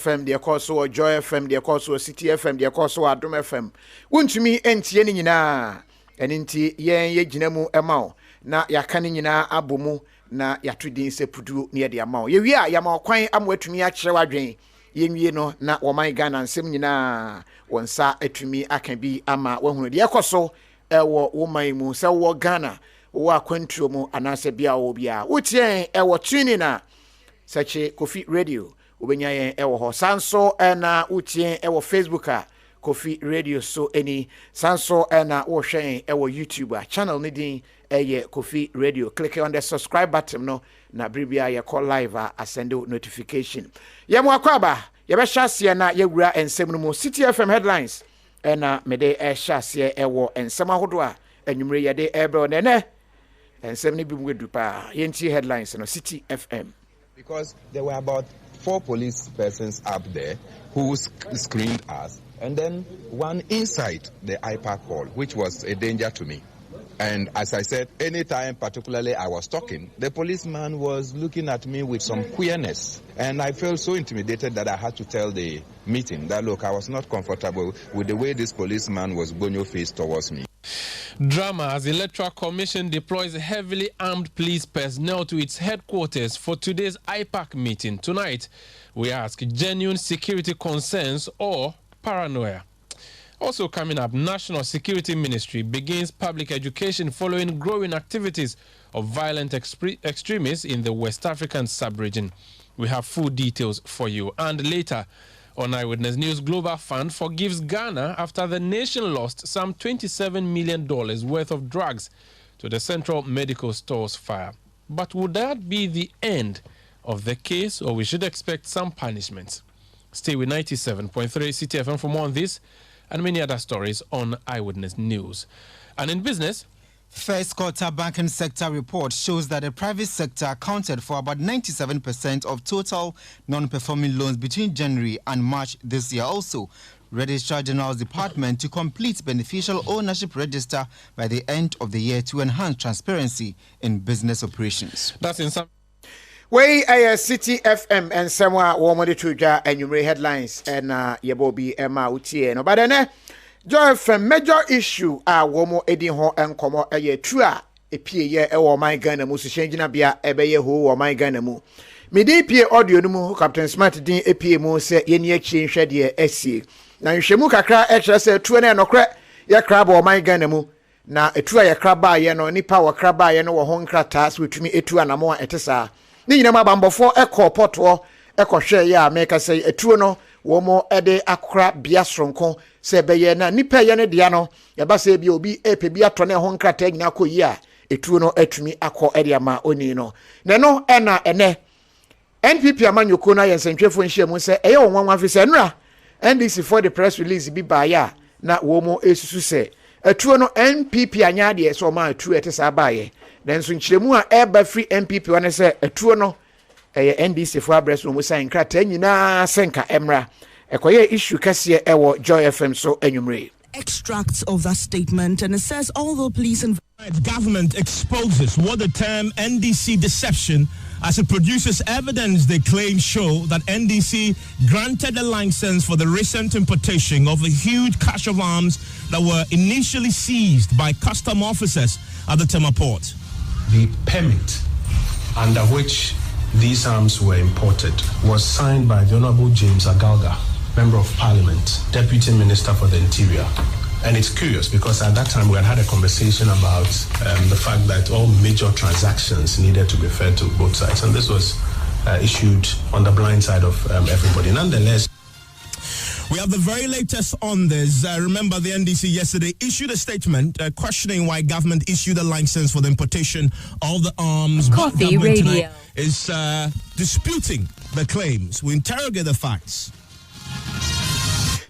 FM, the course or Joy FM, the course or City FM, the course or Adum FM. Won't me enti any na and inti ye jinemu emao na yakani na abumu na yatudin se pudu near the amount. Ye are yama quine am wet to me at Shawadrin. Ye no na wamai gan and semina one sa etumi I can be ama one the ecoso ewo womai mu se wo Ghana wa kwentro mu anase bia obia. Utie ewo tuni na sache KOFI Radio. Ubenya yen ewo ho sanso na utien ewo Facebook a KOFI Radio so any sanso na wo hwen ewo YouTube a channel ni din eye KOFI Radio. Click on the subscribe button no na bribia ye call live a send notification. Ye mo akwaba ye be hyasia na ye wura ensem no mo City FM headlines na mede hyasia ewo ensem ahodo a anwumre ye de ebe ne ensem ni bi mu edu pa ye nti headlines no City FM. Because there were about 4 police persons up there who screened us, and then one inside the IPAC hall, which was a danger to me. And as I said, anytime particularly I was talking, the policeman was looking at me with some queerness. And I felt so intimidated that I had to tell the meeting that, look, I was not comfortable with the way this policeman was gonyo-faced towards me. Drama as the Electoral Commission deploys heavily armed police personnel to its headquarters for today's IPAC meeting. Tonight, we ask genuine security concerns or paranoia. Also coming up, National Security Ministry begins public education following growing activities of violent extremists in the West African sub-region. We have full details for you. And later, on Eyewitness News, Global Fund forgives Ghana after the nation lost some $27 million worth of drugs to the Central Medical Stores fire. But would that be the end of the case, or we should expect some punishments? Stay with 97.3 City FM for more on this and many other stories on Eyewitness News. And in business, first quarter banking sector report shows that the private sector accounted for about 97% of total non-performing loans between January and March this year. Also, Registrar General's Department to complete beneficial ownership register by the end of the year to enhance transparency in business operations. That's in some. We City FM and somewhere warm to ja and you headlines and Yabobi Emma Utie no but then Joy from major issue womo edin ho enkomo true a epie ye e my Ghana mu so changina bia ebe ye ho my Ghana mu me dey pie audio no mu Captain Smart din epie mu se ye ni achi nhwe de asie na nhwemu kakra e kire se true na enokre ye kra ba my Ghana mu na etu a ye kra ba ye no nipa wo kra ba ye no wo ho nkrata so etumi etu anamo a etesa ni nyina ma bambofo ekọ hwe ye a make say etu no womo ede akra bia sronko se beye na nipa ye ne dia no ye ba se bi obi epe bia to ne ho nkrata nyina koyi a etu no atumi akọ ede ama oni no ne no ena ene NPP amanyoko na yensentwefo nhyiamu se eye wonwanwa fi se nra NDC for the press release bi ba ya na womo esusu se etu no NPP anya de so ma etu etesa ba ye nenso nkyiremu a eba free NPP wane se etu no NDC for abreso mo san nkrata nyina senka emra ekoye issue kase ewo Joy FM so enwumre. Extracts of that statement, and it says although police and government exposes what the term NDC deception as it produces evidence they claim show that NDC granted a license for the recent importation of a huge cache of arms that were initially seized by custom officers at the Tema port. The permit under which these arms were imported was signed by the Honorable James Agalga, Member of Parliament, Deputy Minister for the Interior. And it's curious because at that time we had a conversation about the fact that all major transactions needed to be fed to both sides. And this was issued on the blind side of everybody. Nonetheless, we have the very latest on this. Remember, the NDC yesterday issued a statement questioning why government issued a license for the importation of the arms. KOFI Radio is disputing the claims. We interrogate the facts.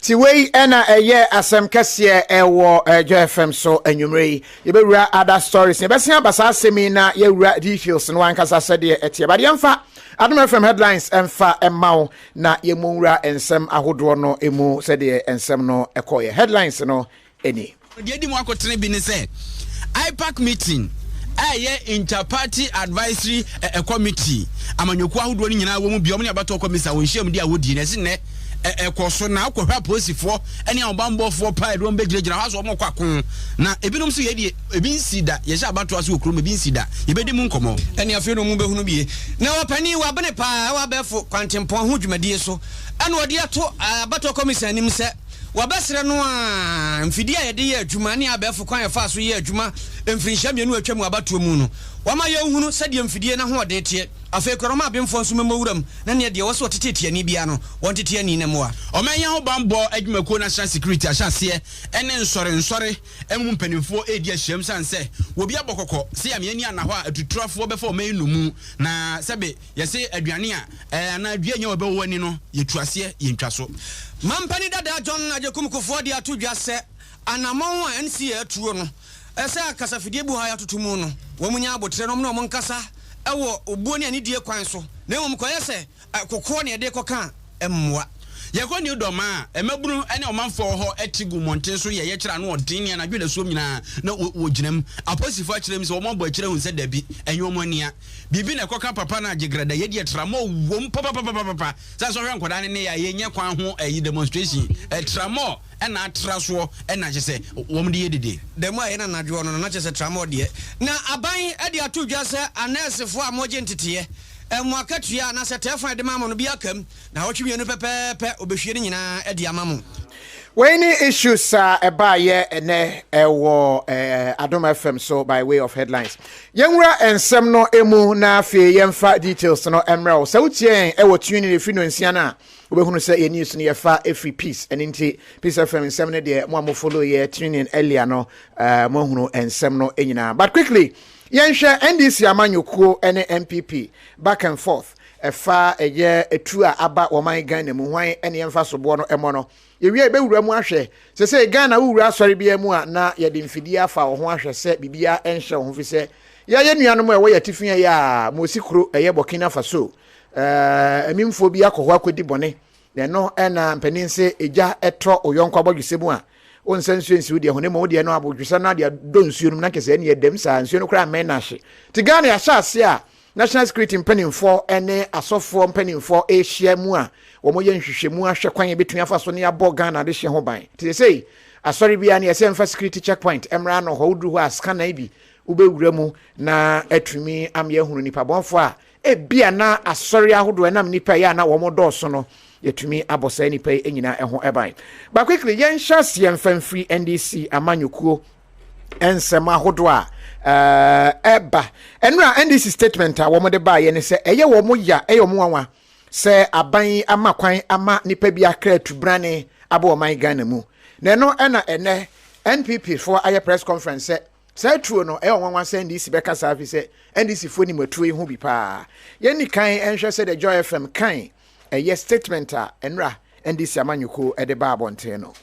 Tiwei ena asem kase ewo Joy FM so enwumre ye be wura other stories ye be se abasa asemi na ye wura details no ankasa sede etie ba de mfa Adom FM headlines emfa emmaw na ye monwura ensem ahodo no emu sede ensem no ekoye headlines no eni de di mu akotene bi ne se IPAC meeting interparty advisory committee amanyoku ahodo ni nyina wo mu bi omni abato committee won hyiam dia wodi na se ne ekoso na akohwa posifo ene obambofo pa edom begirejira ha so omokwa na ebinom so ye ebi nsida ye sha abato aso okuro ebi nsida ye bedi mu nkomo ene afi no mu behunu bie na wapani wa bene pa wa befo kwantempon ho dwumadie so ene odi ato abato committee anim se wabesre no a mfidia ye de ye adwuma ne abefo kwan ye fa so ye adwuma mfinhya mienu atwam abato mu no wama ye hunu se de mfidie na ho de tie afa ekoroma abemfo nso memawuram na ne de woso tetetia ni bia no wontetia ni nemo omanya ho bambo adwumako national security ahyase ene nsore emu mpanimfo edi ahyam sanse wobi abokoko se ya miani ana ho atutrafo befa omayinumu na sebe yese aduane a na adua nya obewo ani no yetuase yentwaso mampani dada John ajekum kofo de atodwa se anamon a NCA tuo no ese akasafidie bu ha ya totomu no womunya abotre no mo nkasa ewo obuoni ani die kwan so na ewom koye se kokko ne de koka emmoa yekoni udoma emaburu ene omanfo ho etigu monte so ye kira no odin ne na dwele so nyina na woginam aposifo akirem se omambo akire hu se dabi enyomonia bibi na koka papa na agigrada ye die tramo wom papa sa so hwe nkoda ne ya ye nye kwan ho demonstration tramo ena atraso ena gese wom de yedede demo aye na nadwo no na gese tramo de na aban ade atodwa se anesefo amoje ntete mwakatua na se telefone de mama no bia kam na wotwe no pepepe obehwie ni nyina edi amamu when issues eba ye ene ewo Adom FM so by way of headlines yenwura ensem no emu na afi yemfa details no emra so utie ewo tuni ne fi no nsia na obehunu se ye news no ye fa every piece and inti Peace FM ensem ne de mo follow ye tuni earlier no mo hunu ensem no enyina but quickly Yensha NDC amanyokuo ene MPP back and forth efa eye etu a aba oman Ghana mu hwan ene yemfa sobo no emo no yewie be wura mu ahwe se Ghana wura asori bia mu a na ye de mfidi afa wo ho ahwe se bibia enhye ho fi se ye nuanom e wo ye tifia ya mosikro eye Burkina Faso emimfo bi akọhọ akodi bone ne no ena mpaninse eja etro oyonko abodwesemu a on sensuensi wodi ho ne mo wodi no abodwesa na de do nsuo no na kese ne yedem sa nsuo no kra menahye ti Ghana ya hyase a national security mpanimfo ene asofo mpanimfo ehia mu a wo mo ye nhwehwemu ahwe kwan betun afa so ne abo Ghana de hye ho ban ti sei asori bia ne yese mfa security checkpoint emra no ho duru ho aska na bi ubewura mu na atumi amye hunu nipa bonfo a ebia na asori ahodo enam nipa ya na wo mo doso no yetumi abosa nipa enyina eho eban ba quickly yen hyase yen famfree NDC amanyokuo ensema ahodo a eba enra NDC statement a wo mo de ba ye ne se eye wo mo ya eye mo wanwa se aban amakwan ama nipa bi akra tubrane abo man Ghana mu na no ena ene NPP for aye press conference se true no eye wanwa se NDC be kasa afi se NDC fo ni matu e hu bi pa ye ni kan enhwe se the Joy FM kan eye statement a enra NDC amanyuko e de ba abonte no.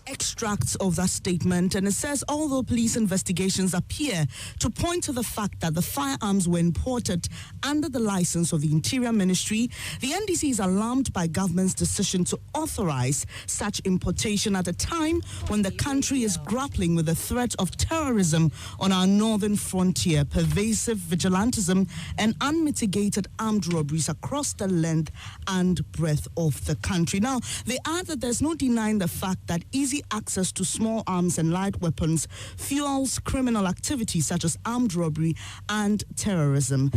Extracts of that statement, and it says although police investigations appear to point to the fact that the firearms were imported under the license of the Interior Ministry, the NDC is alarmed by government's decision to authorize such importation at a time when the country is grappling with the threat of terrorism on our northern frontier, pervasive vigilantism, and unmitigated armed robberies across the length and breadth of the country. Now, they add that there's no denying the fact that easy access to small arms and light weapons fuels criminal activities such as armed robbery and terrorism.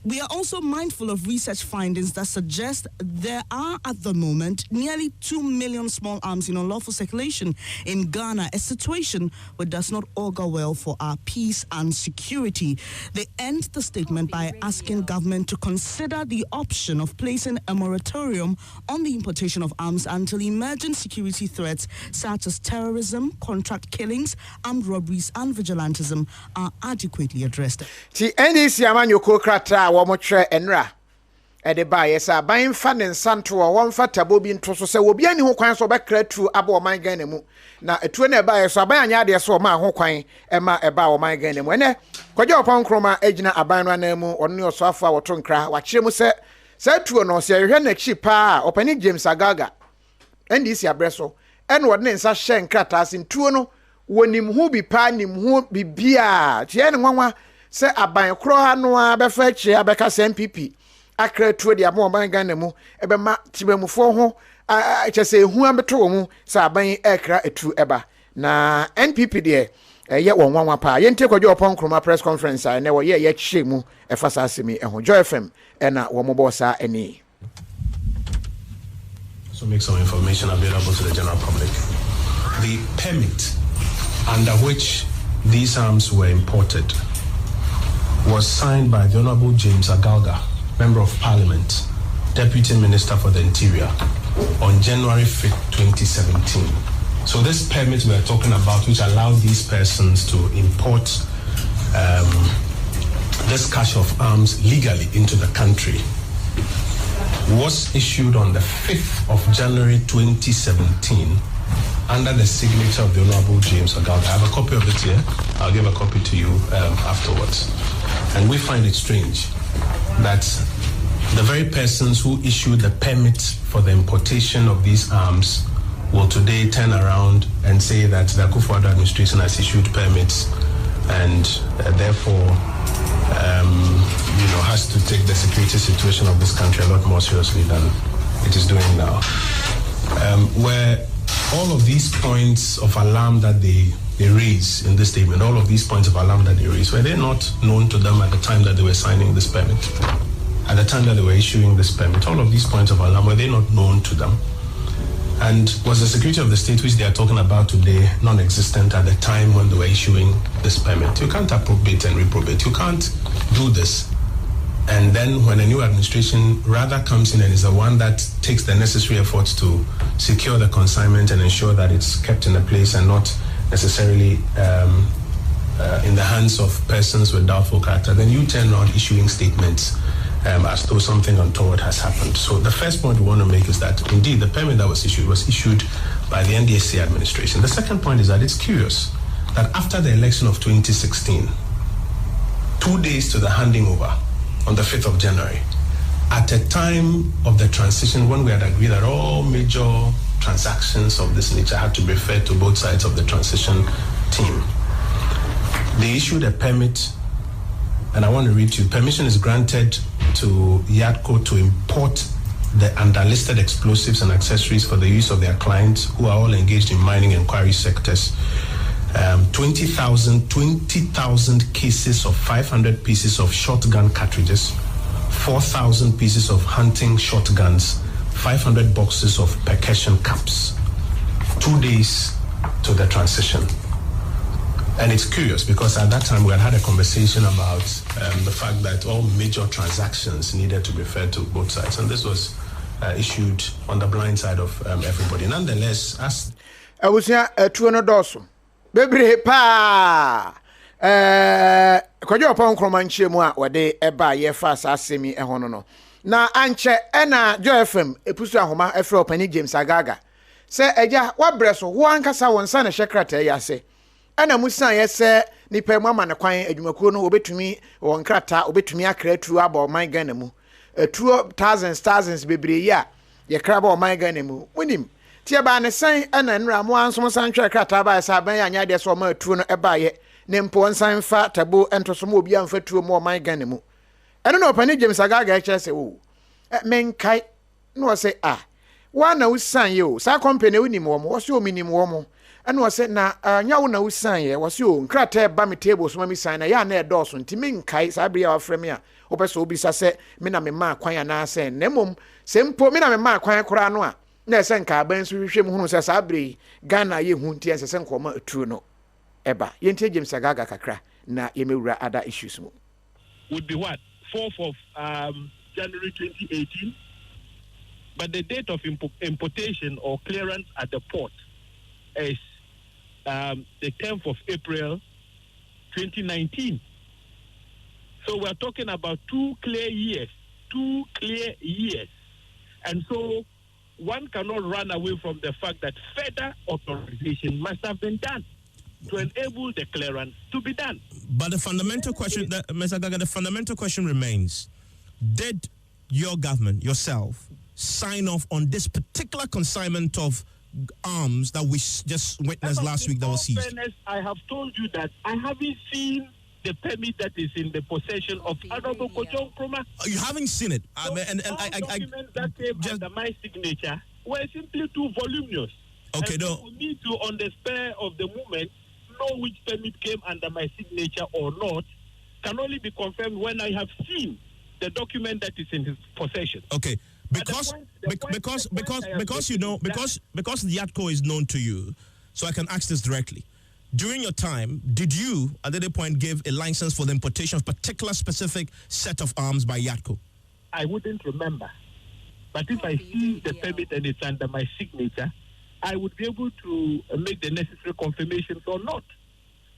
We are also mindful of research findings that suggest there are at the moment nearly 2 million small arms in unlawful circulation in Ghana, a situation which does not augur well for our peace and security. They end the statement by asking government to consider the option of placing a moratorium on the importation of arms until emerging security threats such as terrorism, contract killings, armed robberies and vigilantism are adequately addressed. The NDC amanyoko krata womotre enra ede ba yesa ban fa ne nsanto wo mfa tabo bi nto so se obi ani ho kwan so bekra tu abo man Ghana mu na etuo na ba yeso aban anya de so ma ho kwan e ma e ba wo man Ghana mu ene kwaje opon kroma agina aban no na mu onne oso afa woto nkra wa kire mu se tuo no se hwe na chi pa opani James Agaga NDC abreso ene wode ne nsa hye nkrata sin tuo no wonim hu bi pa nim hu bibia tie ne nwanwa se aban kro ha no a befa chi abeka se MPP akra tuo dia mo ban Ghana mu ebe ma tibamufo ho chese ehu abeto mu se aban ekra etu eba na NPP de ye wonwanwa pa ye nte kwadwo opon kroma press conference na wo ye chie mu efa sa asemi eho Joy FM na wo mo boss ani. So make some information available to the general public. The permit under which these arms were imported was signed by the Honorable James Agalga, Member of Parliament, Deputy Minister for the Interior, on January 5th, 2017. So this permit we are talking about, which allowed these persons to import this cache of arms legally into the country, was issued on the 5th of January 2017 under the signature of the Honorable James Agalga. I have a copy of it here. I'll give a copy to you afterwards. And we find it strange that the very persons who issued the permit for the importation of these arms will today turn around and say that the Akufo-Addo administration has issued permits and therefore has to take the security situation of this country a lot more seriously than it is doing now. Where all of these points of alarm that they raise in this statement, all of these points of alarm that they raise, were they not known to them at the time that they were signing this permit? At the time that they were issuing this permit, all of these points of alarm, were they not known to them? And was the security of the state, which they are talking about today, non-existent at the time when they were issuing this permit? You can't appropriate and reprobate. You can't do this. And then when a new administration rather comes in and is the one that takes the necessary efforts to secure the consignment and ensure that it's kept in a place and not necessarily in the hands of persons with doubtful character, then you turn on issuing statements as though something untoward has happened. So the first point we want to make is that indeed the permit that was issued by the NDSC administration. The second point is that it's curious that after the election of 2016, 2 days to the handing over, on the 5th of January, at a time of the transition when we had agreed that all major transactions of this nature had to be referred to both sides of the transition team, they issued a permit, and I want to read to you. Permission is granted to YADCO to import the underlisted explosives and accessories for the use of their clients who are all engaged in mining and quarry sectors. 20,000 cases of 500 pieces of shotgun cartridges, 4,000 pieces of hunting shotguns, 500 boxes of percussion caps. 2 days to the transition. And it's curious because at that time we had a conversation about the fact that all major transactions needed to be referred to both sides. And this was issued on the blind side of everybody. Nonetheless, as I was here bebre pa kwadwo pon kromanchie mu a wode eba ye fa asemi ehono no na anche na Joy FM epusu ahoma efre opani James Agaga se eja wabreso wo ankasa wonsa na hyekrata ya se ana musan ye se nipa mu amane kwan adwumakuo no obetumi won krata obetumi akra tu aba o man Ghana mu tuo thousands bebre ya ye kraba o man Ghana mu wonim tie ba ne san ana nra mo ansom san twa krata ba sa ban anya de so ma tuo no eba ye ne mpo nsan fa tabo entoso mo obi amfa tuo mo man Ghana mu eno no opani James Agaga eche se wo menkai no se wa na usan ye o sa company unim wo mo so ominim wo mo eno wo se na anya wo na usan ye wo se o nkrata ba me table so ma mi san na ya na edoso nti menkai sa bria wa frame a wo pese obi sa se me na me ma kwan na se nemom se mpo me na me ma kwan kora no a na se nka ban so hwehwem hunu se sa bri Ghana ye hu nti se nkoma atu no eba yentie James Agaga kakra na ye mewura other issues mu would be what 4th of January 2018, but the date of importation or clearance at the port is the 10th of April 2019. So we're talking about 2 clear years. And so one cannot run away from the fact that further authorization must have been done to enable the clearance to be done. But the fundamental question, Mr. Gaga, the fundamental question remains, did your government, yourself, sign off on this particular consignment of arms that we just witnessed last week that was seized? Fairness, I have told you that I haven't seen the permit that is in the possession of Honorable Kojong Nkrumah. You haven't seen it. So documents that came under my signature were simply too voluminous. Okay, and no. For me to, on the spur of the moment, know which permit came under my signature or not can only be confirmed when I have seen the document that is in his possession. Okay, because the Yatco is known to you, so I can ask this directly. During your time, did you at any point give a license for the importation of particular specific set of arms by Yatco? I wouldn't remember. But if I see the permit and it's under my signature, I would be able to make the necessary confirmations or not.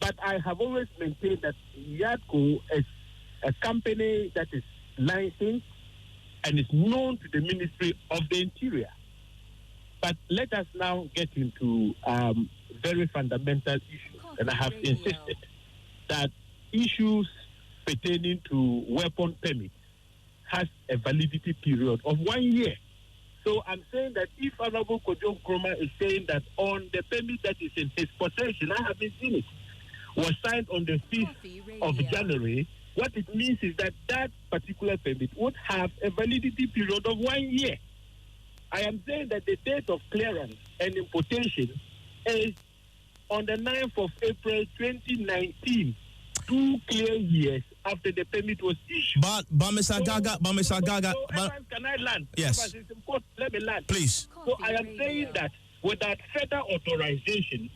But I have always maintained that Yatco is a company that is licensed and is known to the Ministry of the Interior. But let us now get into very fundamental issues. And I have insisted that issues pertaining to weapon permits has a validity period of 1 year. So I'm saying that if Honorable Kojong Nkrumah is saying that on the permit that is in his possession, I haven't seen it, was signed on the 5th of January, what it means is that that particular permit would have a validity period of 1 year. I am saying that the date of clearance and importation is on the 9th of April 2019, 2 clear years after the permit was issued. But Mr. Gaga, can I land? Yes. Let me land. Please. So I am saying that without further authorization,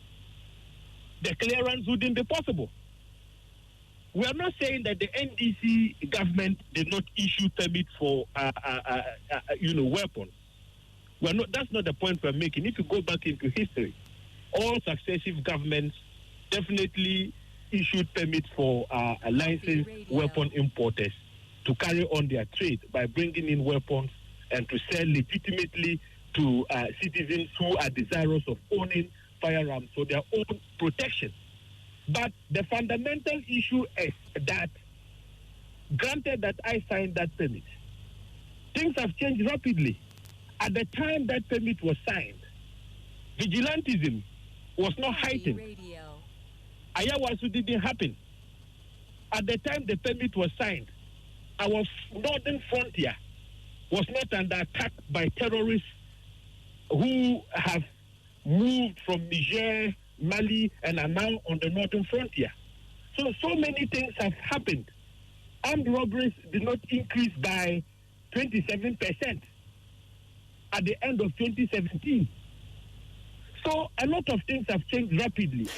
the clearance wouldn't be possible. We are not saying that the NDC government did not issue permit for weapons. That's not the point we're making. If you go back into history, all successive governments definitely issued permits for licensed weapon importers to carry on their trade by bringing in weapons and to sell legitimately to citizens who are desirous of owning firearms for their own protection. But the fundamental issue is that, granted that I signed that permit, things have changed rapidly. At the time that permit was signed, vigilantism was not heightened. Ayawasu didn't happen. At the time the permit was signed, our northern frontier was not under attack by terrorists who have moved from Niger, Mali, and are now on the northern frontier. So many things have happened. Armed robberies did not increase by 27% at the end of 2017. So a lot of things have changed rapidly.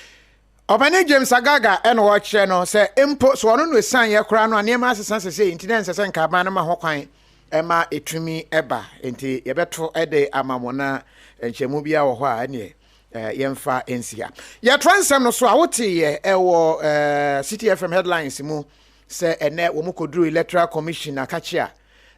Opani James Agaga and watch no say import so no san ye kra no anema asesan say incident say nka ba na ma ho kwan ema etumi eba enti ye beto ede amamona enchemu bia wo ho a ne yemfa ensia ye transem no so a wote ye ewo City FM headlines mu say ene wo mukoduru electoral commission akachia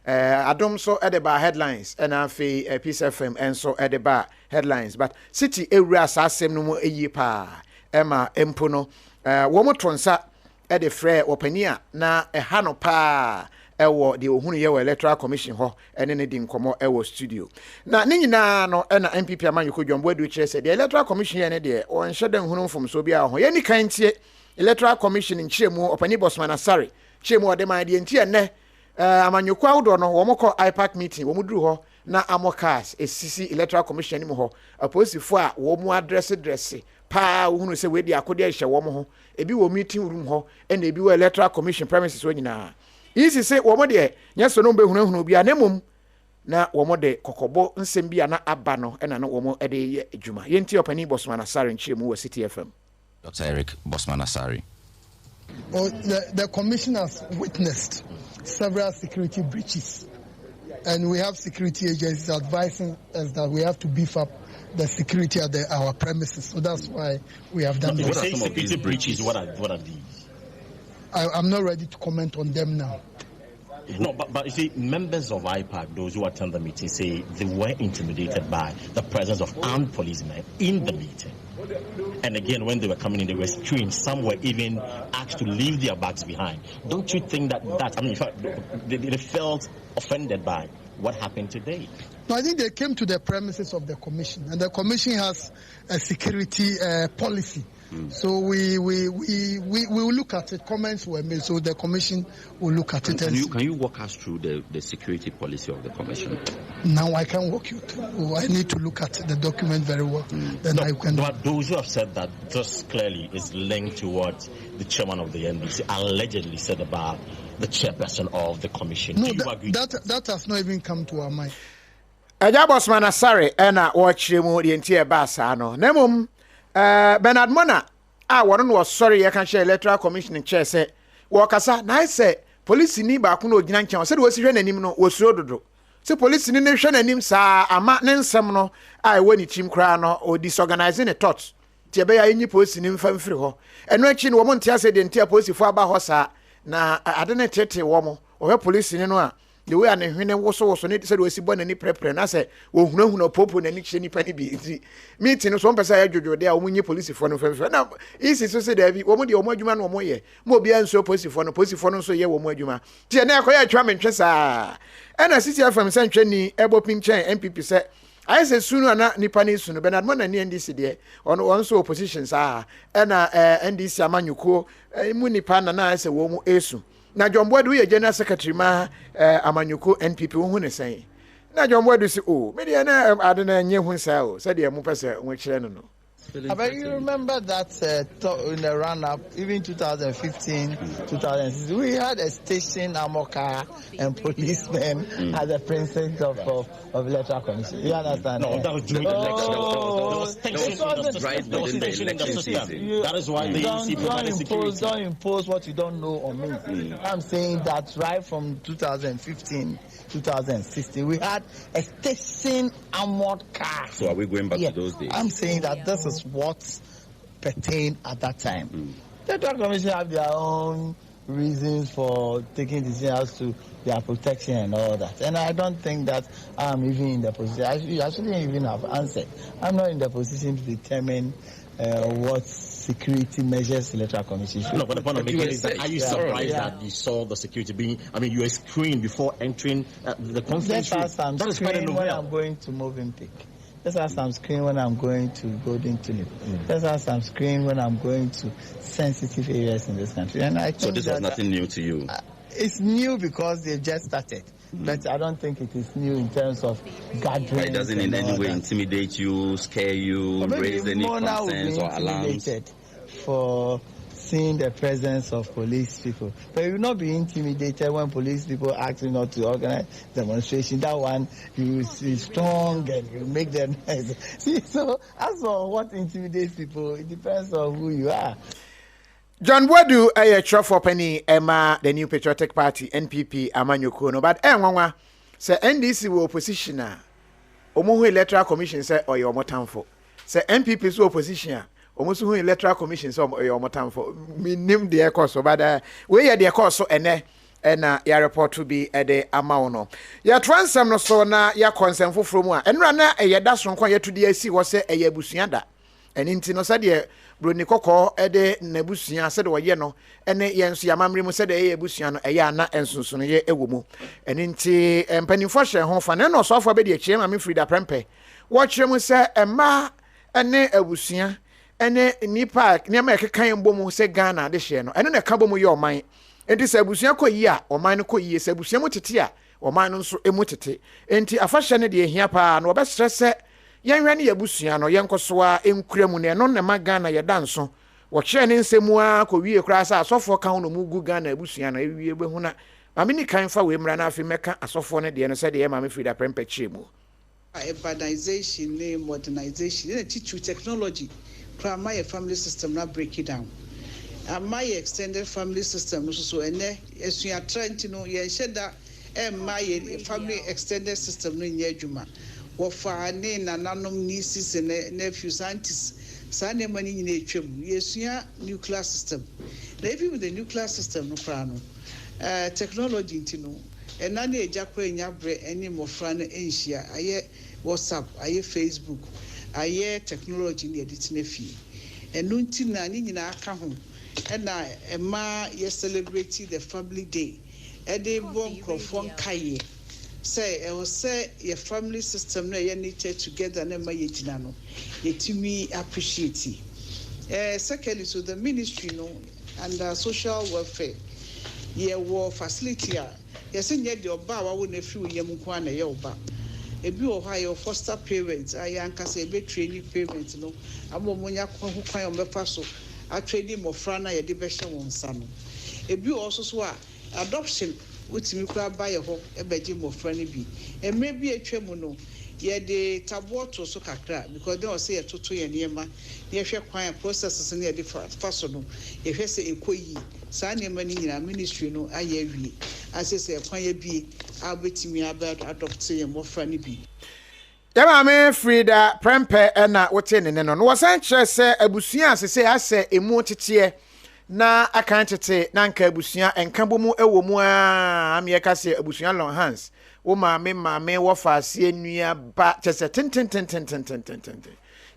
adom so edeba headlines and afi Peace FM enso edeba headlines but City ewura asasem no mu eyi pa Emma Empuno, Womotronsa, Ede Frere, Opania, na Hano Pa, Ewo, the Ohunu Electoral Commission Ho, and anything come Ewo Studio. Now, Nina no, and MPP man you could jump with which said the Electoral Commission any day, or in Shadow Huno from Sobia, or any kind Electoral Commission in Chemo, Opani Bosman Asari, Chemo, the my DNT and ne, Amanyukwa or no, Womoko IPAC meeting, Womudru, na Amokas, a CC Electoral Commission anymore, opposed to four, Womu dressy. Pa who say we dia akode ehye wo mo ho ebi wo meeting room ho and ebi wo electoral commission premises wo nyina easy say wo mo de nyeso no behunahunu bia na mum na wo mo de kokobo nsem bia na aba no na wo mo de ye adwuma yenti opani Bosman Asari nchemu wo City FM. Dr. Eric Bosman Asari. Well, the commission has witnessed several security breaches, and we have security agencies advising us that we have to beef up the security at our premises. So that's why we have done What are some of these breaches? What are these? I'm not ready to comment on them now. No, but you see, members of IPAC, those who attend the meeting, say they were intimidated by the presence of armed policemen in the meeting. And again, when they were coming in, they were screamed. Some were even asked to leave their bags behind. Don't you think that in fact, they felt offended by what happened today? No, I think they came to the premises of the commission, and the commission has a security policy So we will look at it. Comments were made, so the commission will look at it. Can you walk us through the security policy of the commission? Now I can walk you through. I need to look at the document very well. Then I can. But those who have said that just clearly is linked to what the chairman of the NDC allegedly said about the chairperson of the commission. No, that has not even come to our mind. Bosman Asare ena watching the entire basano. Nemum Bernard Mona. One was sorry I can share electoral commission in chair say Wakasa na say police ni ba kuno ginancha said was hwe nanim no was rododo. So police ni ne hwe nanim sa ama ne nsem no ai woni chim kra no o disorganizing the thoughts. Tie be ya yin police ni mfa mfiri ho. Eno achi no wo montia say the entire police fo aba ho sa na ade ne tete wo mo. O police ni no a the way an hwene woso ne said we born ani prepare na say wo hunahuna popo na ni kye nipa ni bi meeting so mpesa ya dwodwo de a wo munye police fo no fefefe na isi so say da bi wo mo de wo adwuma no wo ye mo bia nso police fo no nso ye wo mo adwuma tie na akoya atwa mentwe saa na city fm sentwe ni ebo pinchen MPP say I say sunu na nipa ni sunu Bernard Mona ni NDC de ono onso opposition saa na NDC amanyuko mu nipa na say wo mu esu na John Boyd we general secretary ma amanyuko NPP hu ne sen na John Boyd say oh me de na ade na nye hu sa o say de mu pese we kire no. But you remember that in the run-up, even 2015, 2016, we had a station, Amoka, and policemen at the precinct of electoral commission. You understand? No, that was during the election. That was station in the system. That is why the EC don't impose what you don't know on me. I'm saying that right from 2015, 2016, we had a station armored car. So are we going back to those days? I'm saying that this is what pertained at that time. The Electoral Commission have their own reasons for taking decisions as to their protection and all that. And I don't think that I'm even in the position. I shouldn't even have answered. I'm not in the position to determine what security measures the Electoral Commission should. No, but the point I'm making is that are you surprised that you saw the security being, you were screened before entering the conference room? That is quite a when I'm going to Movenpick. Let's have some screen when I'm going to Golden Tulip. Let's have some screen when I'm going to sensitive areas in this country. And I so this was nothing new to you? It's new because they've just started. But I don't think it is new in terms of gathering. But it doesn't in any way intimidate you, scare you, raise any concerns or alarms? For seeing the presence of police people. But you will not be intimidated when police people ask you not to organize demonstration. That one, you see strong and you make them nice. See, so as for what intimidates people, it depends on who you are. John Wadu a for penny Emma, the New Patriotic Party, NPP, Amanyoko, no, but Emma say NDC will opposition. Omo Electoral Commission say or your motamfo. Say NPP so opposition. Almost who electoral commission so your time for me name the course but we are the course so and your report to be at the amount ya transam no so na ya concern from one and run a ya da so kon ya to the AC was say a yabusuada and inti no said ye broni kokko e de nabusua said wo ye no ene ye nso ya mamre mu said e yabusua no e ya na ensunsu no ye ewo mu and inti empanifo hye ho fa na no so afo be de chie ma me Frida Prempe wo chire mu say emma ene abusua ene nipa niam ekekan mbom se Ghana de hye no ene na ka bom ye oman enti se abusua koyi a oman no koyi se abusua mu tete a oman no nso emu tete enti afahye ne de ehia pa no obesrese yenhwe ne abusua no yenkoso a enkuramu ne no na ma Ghana ye danso wo kire ne nsemu a kowie kura sa asofo kan no mu gu Ghana abusua no ewie behu na mamini kan fa we mra na afi meka asofo ne de no se de ye ma me Frida Prempe chemu urbanization ne modernization ne teach technology my family system not break it down. My extended family system so and as we are trying to know you said that my family extended system no nyejuma. Wo fa ne nananom nieces and nephews aunties sane mani nyina etwam. Yesua nuclear system. Na even with the nuclear system no kra no technology ntino and na na ejakwa enyabre eni mofra no enhia aye WhatsApp aye Facebook aye technology ne edit na fie enu nti na ni nyina aka ho na ema ye celebrate the family day e dey bon crofon kaye say e was say your family system na ye knitted together na ma ye gina no ye timi appreciate Secondly, so the ministry, and social welfare, war facility, yes, and yet your bar wouldn't a few Yamukwana Yoba. A bill of higher foster parents, I anchor say be training parents, I'm Monia who cry on the faso, I training more frana, a division on son. A bill also swore adoption, which me cry by a home, a bedroom of friendly be, and maybe a tremono. Yeah, the tabuoto so kakra because they will say a tutu and yema. They share quiet processes in the different fashion. If you say a koi, Sanya money in a ministry, no, I heavy. As I say, a quiet be, I'll bet me about adopting and more friendly be. Yama Frida, Prempe, and not what's in and on. Was anxious, say, a busia, say, I say, a motitie. Na akantete na nka abusia enkambomu ewo mu a amyeka se abusia long hands wo maame wo faase enua ba chese tenten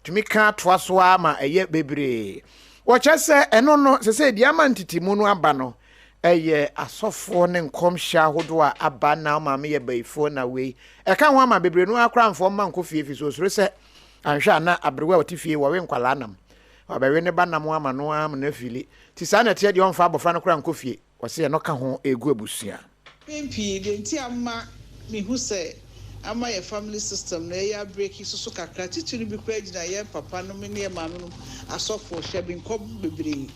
tumi ka toa so ama eye bebre wo chese eno no se diama ntitimu no aba no eye asofo ne nkomhya hodo a aba na maame ye baifo na we eka ho ama bebre no akramfo ma nkofie fi so soro se anhwa na abrewa wotifie wo we nkwala nam abawe ne ba nam ama no am na fili ti sa na tie de on fa abofra no kra nkofie wo se no ka ho egu abusia pempi de nti ama me hu se ama ye family system na ya break so kakra titiri bi kra gina ye papa no me ne maame no asofo hye bi nkom bebre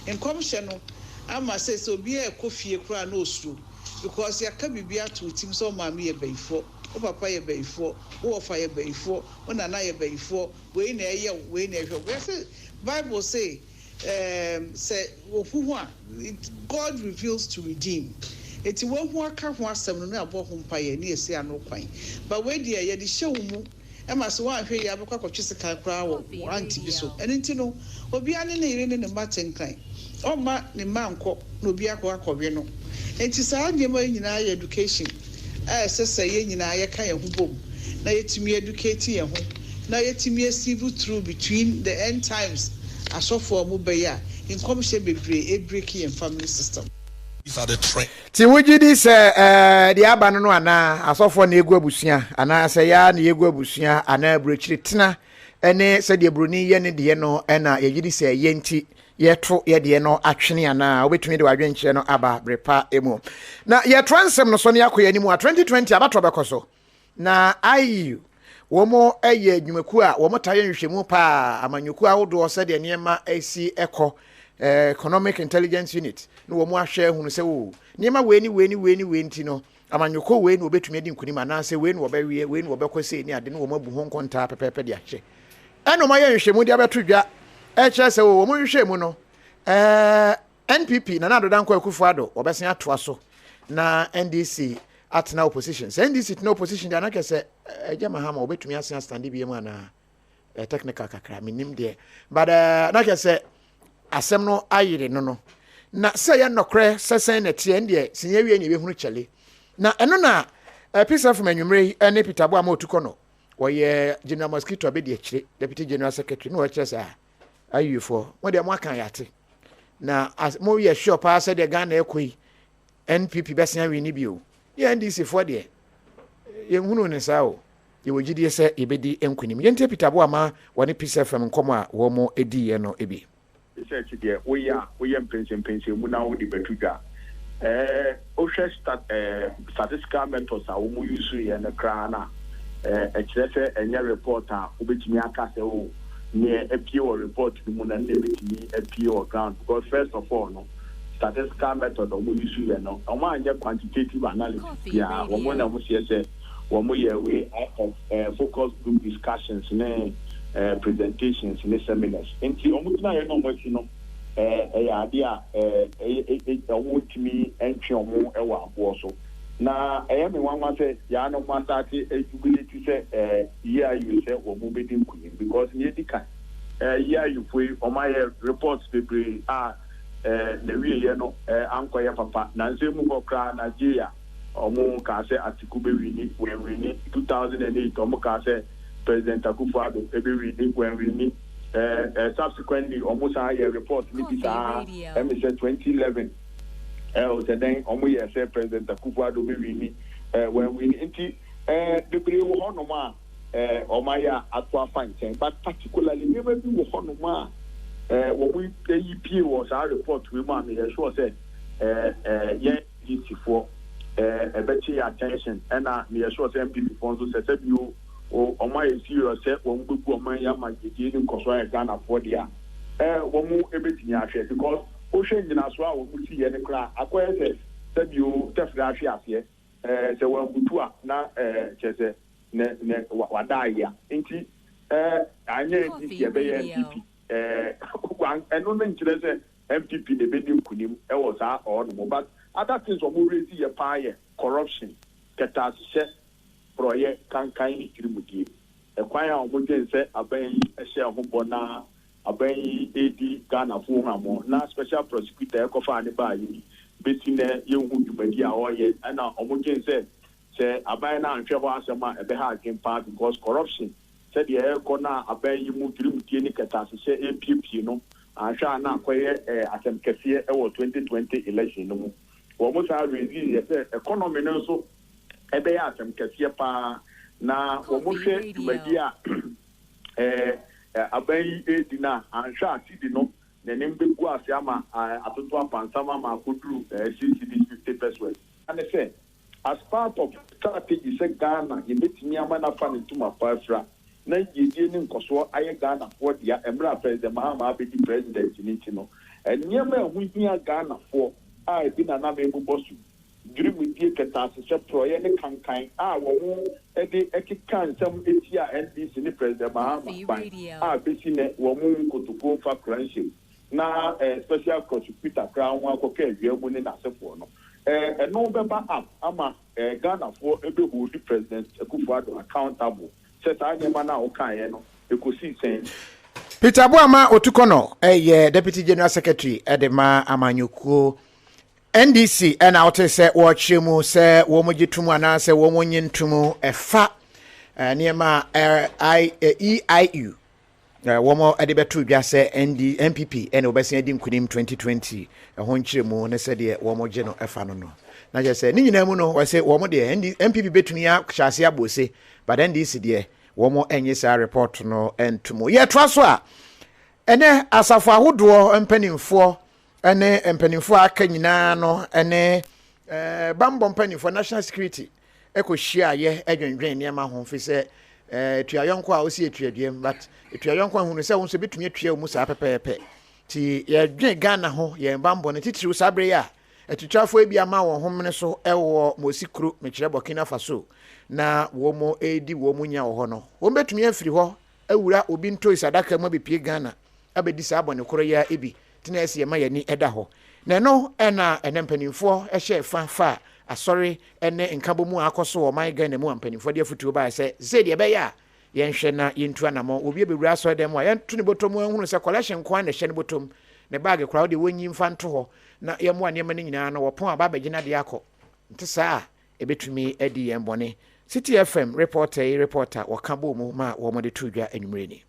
nkom hye no ama se so bi e kofie kra na osuru because ya ka bibia to tim so maame ye baifo o papa ye baifo o ofa ye baifo o nana ye baifo we na ye we na hwe we say Bible say God reveals to redeem. It's one who aka ho asem no abo ho mpaye na esi ano kwan. But we dey ye dey hye mu e ma so wan hwe ye abekwa kwatwese kan kra wo anti bi so. Eni nti no obi ane na ire ne ne matenkan. O ma ne manko na obi akwa akọwe no. Enti saa de ma nyina ye education. Sese ye nyina ye kan ye ho bom. Na yetimi educate ye ho. Na yetimi civil through between the end times. Asofo mu beya in commission bebre breaking and family system. These are the trend. Ti wuji dis the aba no ana asofo na egu abusia ana se ya na egu abusia ana brechiri tena ene se de broni ye ne de no na ye gidi se ye nti ye to ye de no atwene ana obetumi de wadwenche no aba brepa emu na ye transem no so ne akoya ni mu 2020 abato bekoso na ayu womo eye adwumaku a womo taye nhwehwemu pa amanyoku awodo se de niema AC eko economic intelligence unit no womo ahwe hunu se wo niema weni nti no amanyoko weni obetumi adi nkunima na se weni obewie weni obekose ni ade no womo abu ho nkonta pepepe de ahwe eno ma ye nhwehwemu de abeto dwa eche se wo womo nhwehwemu no NPP na nadodan kwa Akufo-Addo obesen atoa so na NDC at now opposition. NDC at no opposition they anake say ejama hama obetumi asen stand bi mu na technical kakra minim de but anake say asem no ayire no na say ya nokre sesen na tie de sinye wie na be hunu chale na eno na peace of manwumre ene Peter Bo amotuko no woye General Mosquito abedi akire deputy general secretary no akire say ayufo mo de mo akan yate na mo ye sure pa say de Ghana ekoi NPP besen awi ni bio ye NDC for de ye hunu ne sao ye wogidie se ebedi enkunim ye nte Peter Bo ama woni peace from nkomo a wo mo edi ye no ebi research there we are pension mu na wo di betudwa o hwe statistical methods a wo mu use ye na kra na kire se enye report a obetimi aka se o ne apie o report mu na ne betimi apie o ground because first of all no statistical method of use you no omo anje quantitative analysis ya omo na mo se omo ye way of focus group discussions ne presentations ne seminars enti omo tuna ye no mo si no ya dia omo timi entwe omo e wa abo so na me wan say ya no ma start jubilate say year you say omo be din kunim because ye dika year you foi omo ye reports paper the way you know ankoya papa na nse mu kokra Nigeria omo ka se Atiku be wini when wini 2008 omo ka se President Akufo-Addo be wini when wini subsequently omo sa ye report ni bisa say 2011 o se then omo ye say President Akufo-Addo be wini when wini nti the pre wo hono ma omo ya atwa fine but particularly never be wo hono ma When we EP was our report, we man, me sure said, yeah, for a better attention, and me sure say MPP funds said you or my serious set when we go my yama getting control Ghana for the one more everything actually because ocean in as well we see any crack. Acquire said you definitely here. So when Butua na chese ne wadaya inti anye ndisi ebe MPP and no nkyere say MPP de bedi nkunim e was all no but other things we raise here pie corruption ketashe proye kankan irimudi e kwan a omodwen say aban ehye ho bona aban edi Ghana fo hamo na special prosecutor KOFI ne ba yi betine yehu dwumadi a oye na omodwen say aban na anhwe ho asema ebe ha again part because corruption said the air corner aban yi mu irimudi ni ketashe MPP no ansha na akoye atem kese e wo 2020 election no wo mo sa reason say economy no so ebe ya atem kese pa na wo mo hwe dwumadi a aban edina ansha atidi no na nembe gu ase ama atoto apansama ma kodru CCD 50%. And I say as part of strategy say Ghana yebetimi ama na fa ntuma pafra na yedie ni nkoso aye Ghana for dia emra president Mahama abedi president ni no enyema ehunhia Ghana for a ebi na na mebu bosu dream die ketase se proye ne kankan a wo ede ekikan sam etia NDC ni president Mahama a besi ne wo mu kotuko fa cranship na special prosecutor crown akoka ewiamu ne nasefo no no beba up ama Ghana for ebe hold the president Akufo-Addo accountable set anyema na okan no ekosi sen Peter Boama Otukono deputy general secretary edema amanyuko NDC and out say watchemu say wo mo gitumu ana say wo mo nyintumu efa niema EIU wo mo adebetu dwa say MPP and obesi adim kunim 2020 ho nkyeremu ne say de wo mo gye no efa no na je say ni nyina mu no wo say wo mo de MPP betumi ya hyase abose but NDC de wo mo enye sa report no entumu ye twaso a ene asafo ahodo mpanimfo ene mpanimfo aka nyina no ene bambo mpanimfo national security ekohia ye adwendwen niam ho fi se tuayonko a osi etuaduam but etuayonko hunu se wonso betumi atua mu sa pepepe ti ye dwen Ghana ho ye bambo ne titiri sabre ya etutwafo ebi ama won homne so ewo mosikru mekire Burkina Faso na wo mo edi wo mo nya ho no wo betumi afiri ho awura obi nto isadaka ma bepie Ghana abedi sa abone koro ya ebi tina ese ma yani eda ho na no ena enempanimfo ehye fa asori ene nkabo mu akoso o my Ghana mu ampanimfo de afutuo ba se de be ya yenhwe na yentu anamo obi ebewura so dem a yentu ne botom ehunu se collection kwa na hye ne botom ne bag kra de wonyi mfa nto ho na yemu anema ne nyina no wopon aba begina de akọ ntisa ebetumi edi yembone City FM reporter wakabo mu ma wo mo de tudwa anwumre ni.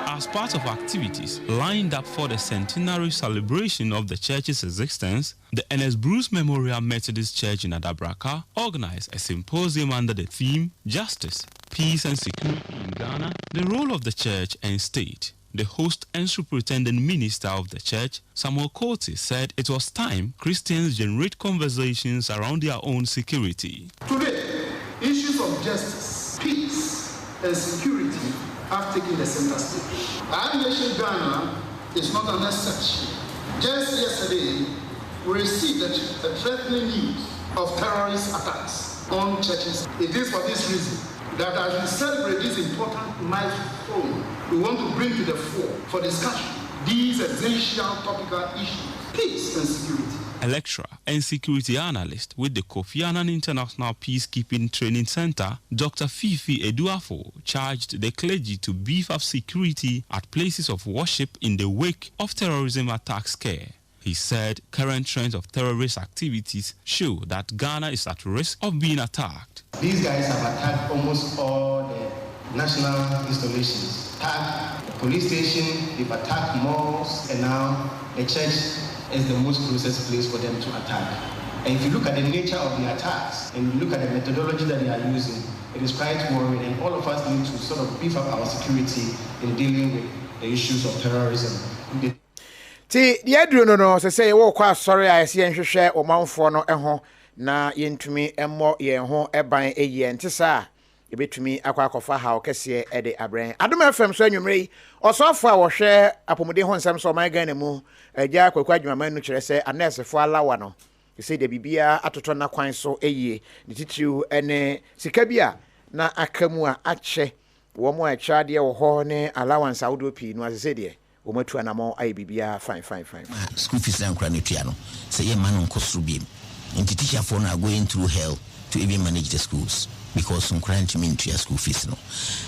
As part of activities lined up for the centenary celebration of the church's existence, the Ernest Bruce Memorial Methodist Church in Adabraka organized a symposium under the theme Justice, Peace and Security in Ghana, the Role of the Church and State. The host and superintendent minister of the church, Samuel Cote, said it was time Christians generate conversations around their own security. Today, issues of justice, peace, and security have taken the center stage. Our nation, Ghana, is not an exception. Just yesterday, we received the threatening news of terrorist attacks on churches. It is for this reason that as we celebrate this important milestone, we want to bring to the fore for discussion these essential topical issues, peace and security. A lecturer and security analyst with the Kofi Annan International Peacekeeping Training Center, Dr. Fifi Eduafo, charged the clergy to beef up security at places of worship in the wake of terrorism attack scare. He said current trends of terrorist activities show that Ghana is at risk of being attacked. These guys have attacked almost all the national installations. Attacked the police station, they've attacked malls, and now the church is the most closest place for them to attack. And if you look at the nature of the attacks and you look at the methodology that they are using, it is quite worrying, and all of us need to sort of beef up our security in dealing with the issues of terrorism. Ti yadru no say wo kwa sorry I see nhwehwe omanfo no eho na yentumi emmo ye ho eban eyi ntisa ebetumi akwakofa ha okese ede abren adom fm so anwumre osofo a wo hwe apomode ho nsem so man Ghana mu agya kwakwa adwumaman no kire se anesefo alawa no say de bibia atoto na kwan so eyi ne titiu ene sika bia na akamu a ache wo mo acha de wo ho ne allowance awdo pi no asese de wo matu anamo ai bibia fine school fees na nkra ne tua no say ye man nkosru bi nti teacher for na going through hell to even manage the schools because some crime to mean to your school fees no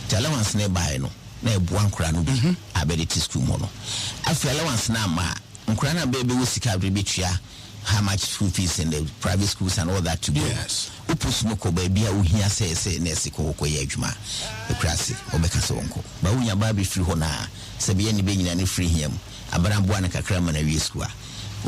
the allowance na buy no na ebu ankra no bi abediti school mo no afi allowance na ma nkra na bebe wo sika bebetua how much school fees in the private schools and all that to go. Yes. Upusmoko baby uhia say nurse ko ye adwuma e krase obeka se wonko ba unya ba be free ho na se be ni be nyina ne free hiam abran boa na kakra ma na wie school a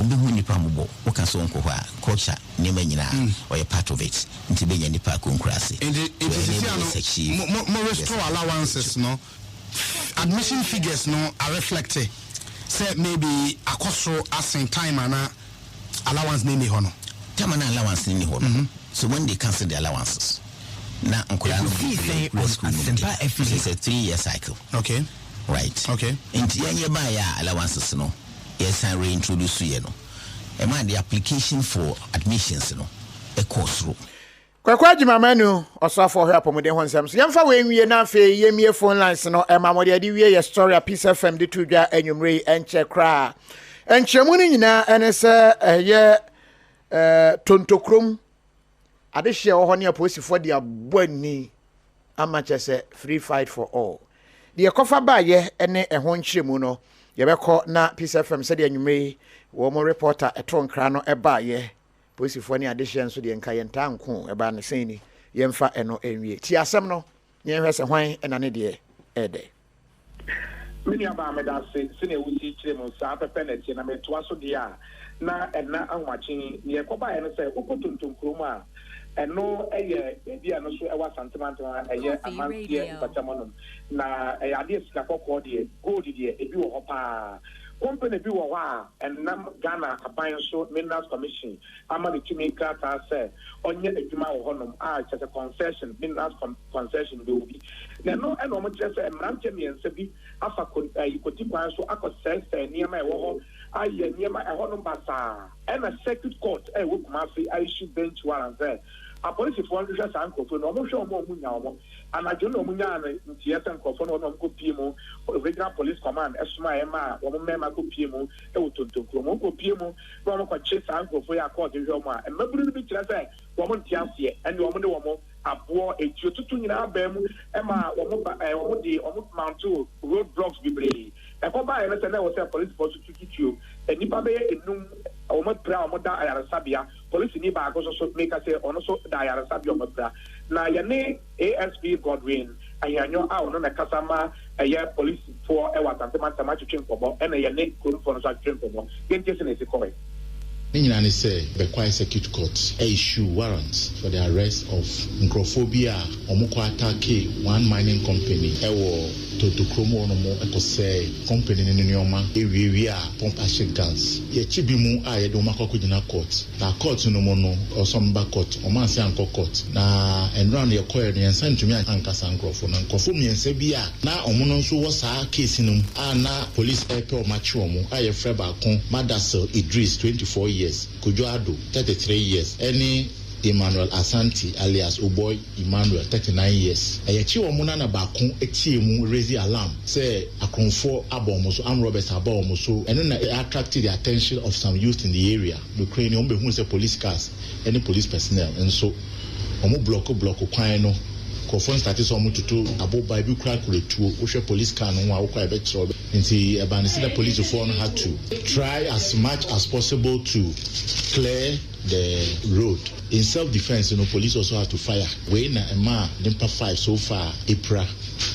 obi hu nipa mbo o ka se wonko ho a culture ne ma nyina or part of it nti be nya nipa ko krase and it mo restore allowances no admission figures no are reflected say maybe akosro asin time ana allowance nini hono tamana allowance nini hono so when they cancel the allowances na nkura no it's a 3-year cycle. Okay, right. Okay, inti yanye ba ya allowances no yes and reintroduce ye no e ma the application for admissions no e course ro kwakwa adwumamanu osofo hwe apomode ho nsem so yemfa we nwie na afi yemie phone lines no e ma mode ade wie ye story a Peace FM de tudwa anwumre enche kra enchemu ni nyina ene se ye tontokrom adehye wo ho ne aposifo de abani amache se free fight for all de kofa ba ye ene eho nchemu no ye beko na Peace FM se de anwumre wo mo reporter etonkra no eba ye aposifo ne adehye nso de nka ye ntanko eba ne seni yemfa eno enwie ti asem no ye hwese hwan ena ne de ede mini aba meda se ne wuti kire mo sa pepe na tie na metoa so dia na ena anwachi ne koba ye no se okotonton kroma eno eye bia no so ewa santimantama eye amantie mpatamono na ade sika kokko de gold de ebi wo hopa company bi wo wa enam Ghana aban so minerals commission amani tumika ta se onye adwuma wo honom a chese concession minerals concession be obi na no eno mo chese emrante miense bi afa ikoti kwan so akosese niema e wo ho aye niema e honom basa ena circuit court e wo kuma fi issue bench warrant there a police for under just anko no mo show mo munya mo anajo no munya na ntieta nkofo no ko pie mu regional police command esuma ema wo mema ko pie mu e wo tontonkro mo ko pie mu no mo ko chase ankofo ya court hwe mo a emaburu bi kira say wo mo ntiasie ene wo mo de wo mo abo etuo tutu nyina aba mu ema wo mo de wo mo mountain road blocks bibre e ko ba e na say na wo say police force tututuo enipa be enum o mo pra o mo da ayaresabia police ni ba go so make say ono so da ayaresabia o mo pra na ya ne ASP Godwin ayanyo a ono na kasama eye police for e watantema twetwenkobo e na ya ne kurufo no so twetwenkobo yentese na esikore Ninyani say Bekwai Circuit Court issue warrants for the arrest of Nkrophobia omukwa attack one mining company ewo Totokromo no mo ekose company ni nyoma ewiwi a pump action guns ye chibimu a ye do makokugina court na court no mo no osomba court o man say anko court na enran ye koyer ne nsantumi ankasa Nkrofo na Nkrofo miense bi a na omono nso wo saa case no a na police epe o machi omo a ye freba kon Madasel Idris 24 years Kojo Ado 33 years any Emmanuel Asante alias Oboy Emmanuel 39 years eyechi omuna na bakon etie mu raise alarm say akonfo abomo so am robbers abomo so eno na attracted the attention of some youth in the area Ukraine ombe hu say police cars any police personnel and so omo block kwan no kofon status omo tutu aboba bi kura kuretuo wo hwe police car no wa wo kwa be tro nti ebanisi the police for no had to try as much as possible to clear the road. In self-defense, police also have to fire. We na ema nimpa 5 so far.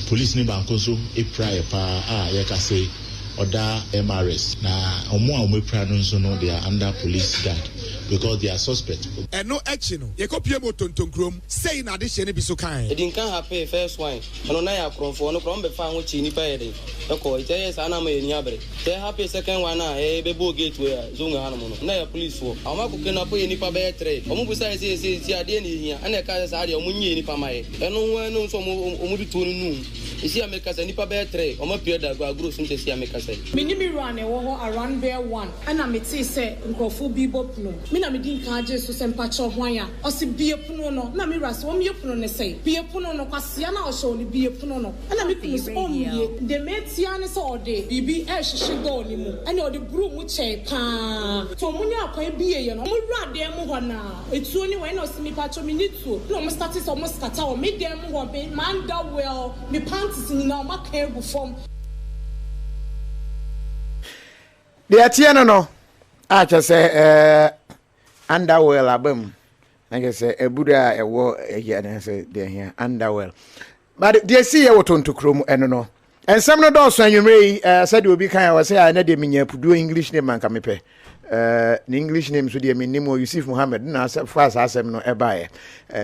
Police ni banko so epra epa yeka say other MRS na omo a omepra no nso no they are under police guard because they are suspect. And no action. You copy mo tontonkrom say na de hye bi so kan. E din kan happy first wine. Ono na ya kronfo no krom be fa ho chi nipa ye de. E ko ite yes ana ma eni abere. Say happy second one na e be bo gateway zo nga hanu no. Na ya police fo. Ama ko kena po ye nipa be 3. Omo bu say si ade na ehia. Ana e ka say ade omo nye nipa maye. Eno ho no so omo du to no. Isi America say nipa be 3. Omo pie da go agro so isi America say. Minimi run e wo ho around bear 1. Ana me ti say nkofo bi bopno. Na me din kan je so sempa cho hwan ya o si bie puno no na me ras wo me puno ne sei bie puno no kwasia na o show ni bie puno no na me kunu so omie de metia ne so ode bibi e hwehwe do ni mu ene ode bru mu che pa to munya akwan bie ye no mo wrade mu ho na etuo ni wen no si mi pa cho mi ni tuo no mo start so mo skata o me dem ho be man da well me panties ni na o maka egu form de atie no a che se underwell abam like I say ebura ewo ehia na say dey here underwell but they see you to krom eno no and some no do so anwumre said obi kan I say na dey menya pudu English name man ka mepe the English name so dey menim Yusuf Muhammad na fast asem no eba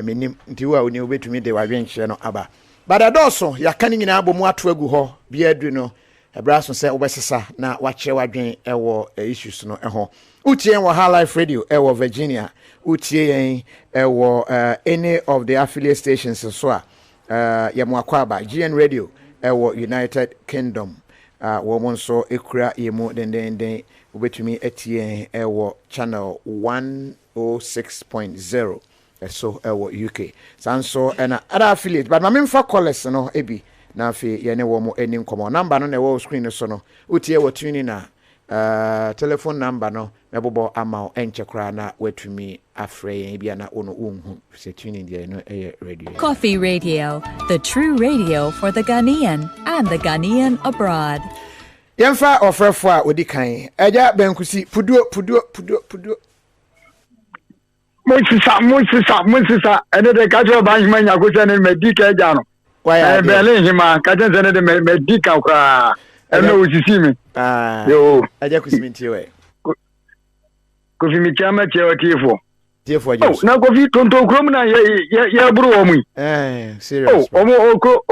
menim nti wa oni obetumi dey wadwen hye no aba but adoso yakane nyina abomu ato agu ho bia adu no ebraso say obesesa na wache wadwen ewo issues no eho utie wo High Life Radio ewo Virginia utie yen ewo any of the affiliate stations so yemo akwaba GN Radio ewo United Kingdom wo monso ekura yemu den obetumi etie ewo channel 106.0 so ewo UK sanso na other affiliate but mamemfa callers no ebi na afi yene wo mo enim komo number no na wo screen so no utie wo tuni na telephone number no mebobo ama enchekra na wetumi afre bia na ono unhu se tuni dia no radio KOFI Radio, the true radio for the Ghanaian and the Ghanaian abroad. Yemfa ofrefo a odikan eja benkusi puduo Monsisa ene de kajo banjima nyakoche ne medika eja no why Berlin hima kaje ne de medika kwa ene osisi mi yo eja kusiminti we kofi mi chama chewa tifo Jesus na kofi tonto krom na ye buru omu serious omo oko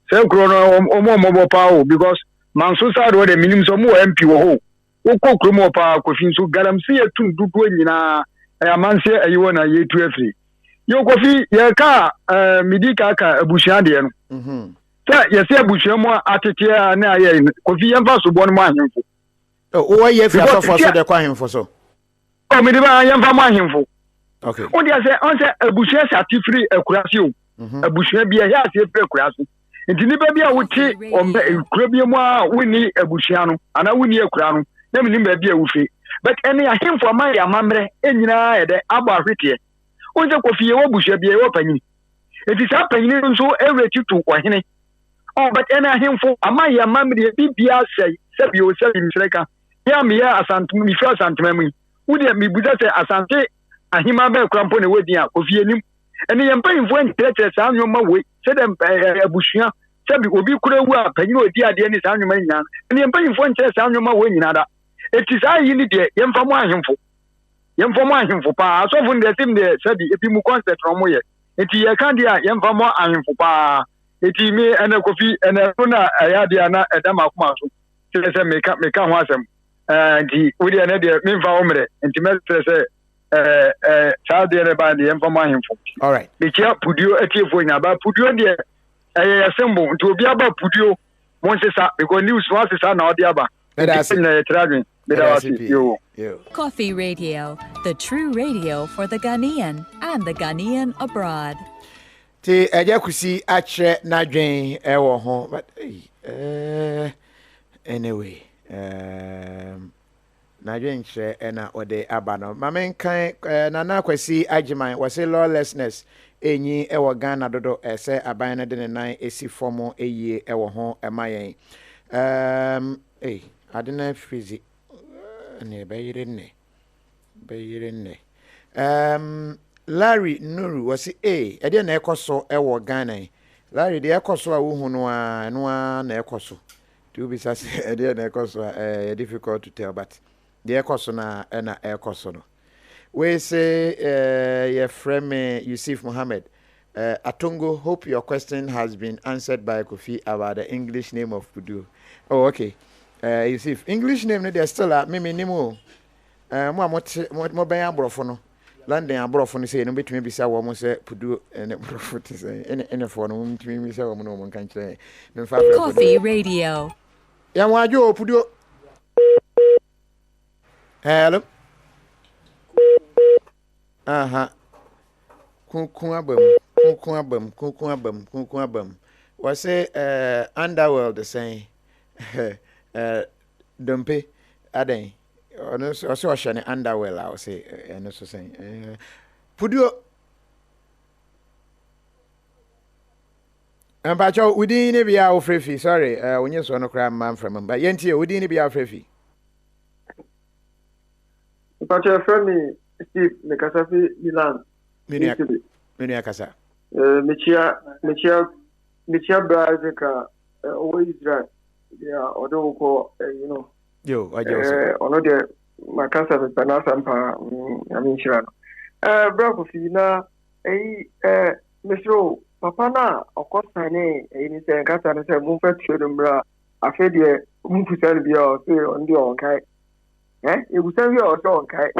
se kro no omo bo pa because manso sa do de minim so mo MP wo ho oko krom pa kofi so galamsi etun dudu nyina amanse ayiwo na ye 2HEAVY yo kofi ye ka midika ka abushia de no sa ye se abushia mo atete na aye kofi ye mfa so bo no mo ahemfo o ye fi asofo so de kwa ahemfo so o mi de ba ye mfa mo ahemfo okay o dia se on se abushia certificate akurase o abushia bia ya se akurase ntini ba bia wuti ombe ekura bia mo a woni abushia no ana woni akura no na minim ba bia wufe but any ahemfo ma ya mamre enyina ede agba ahwete onse kofi ye wobushia bia wo panyin enti sa panyin nso ewreti to ohene but any ahemfo ama ya mamre bibia sei sebi o sebi msreka ya me ya asantum mi fa asantum wudi mi buza se asante ahima ba krampo ne wodi a kofi enim ene ye mpanyimfo entrete sa anwoma we se dem abushia sebi obi kura wu a panyin odi ade ni sa anwoma nyina ene ye mpanyimfo entrete sa anwoma we nyina da eti sa yi ni de yemfa mo ahemfo pa asofo nde sim de sabi epi mu concert no mo ye eti ye kan dia yemfa mo ahemfo pa eti me ene kofi ene na ya dia na edama akoma so se meka ho asem enti wodi ene de me mfa omre enti me se sa de ne ba de yemfa mo ahemfo all right be kia pudio etiefo nya ba pudio de sembo nti obi aba pudio mo nsesa because news was sa na odi aba KOFI Radio, the true radio for the Ghanaian and the Ghanaian abroad. Ti eja kusi achre nadwen ewo ho but anyway nadwen chre na ode abano mamenkan nana kwasi agiman wase lawlessness enyi ewo Ghana dodo ese aban na de ne nan esi fomo eyie ewo ho emayen adena fizi ne bayire ne Larry Nuru wasi ede na ekoso ewo Ghana Larry de ekoso a wo hu no a na ekoso To be such a dear difficult to tell, but the Ecosona and Ecosono. We say, your friend Yusuf Mohammed. Atungo, hope your question has been answered by Kofi about the English name of Pudu. Oh, okay. Yusuf, English name, they're still at Mimi Nemo. More by Ambrofono. London Ambrofono say, no between me, say, almost say Pudu and Brofo to say, any phone, to me, say, woman can say. KOFI Radio. Yamajo Pudu. Hello. Kunkuabum. Was say underworld the same. Dumpe Aden. Also shane underworld, I would say, and also saying Pudu. And Pacho, we didn't be our free. Sorry, when you saw no crime man from him, but Yentia, we didn't be our free. Pacho, friend me, Steve, the Casafi Milan. Many Casa. Michia Brazil, always right. Yeah, although call, you know. Yo, I just ono de makasa be na sampa ami shira no brako fina mesro papa na okosa ne ni se nkasa ne se mu fa tiro mbra afi de mu fusan bia o se on de on kai egusan bia o se on kai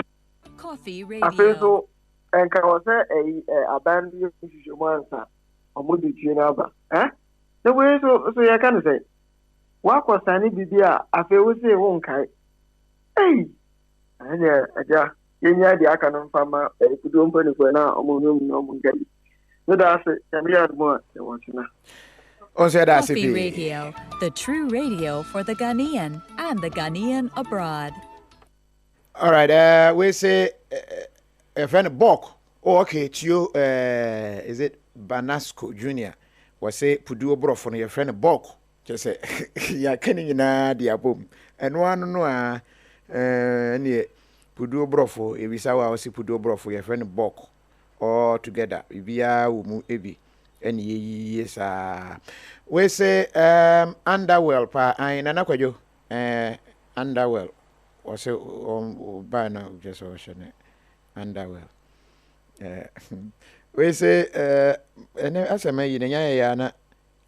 KOFI Radio afi so enka o se aban bi shisho mansa omodu tue na ba so we so ya kan say wako sani bibia afi wo se won kai anya aja yenya di aka no fama kudo mpani ko na omunum no mungali no da se kamia mo se wona on said that KOFI Radio, the true radio for the Ghanaian and the Ghanaian abroad. All right, we say a friend Bok. Oh, okay, to you, is it Banasco Jr. Was say Pudu Brofon, your friend Bok. Just say, ya kenning na dia boom. And one no, any Pudu Brofo, if we saw our Pudu Brofo, your friend Bok, all together. We are ebi. And yes, we say, Underwell, pa, I nanakwajo, Underwell. Was it by now just ocean Underwell. We say, and as a may in yana,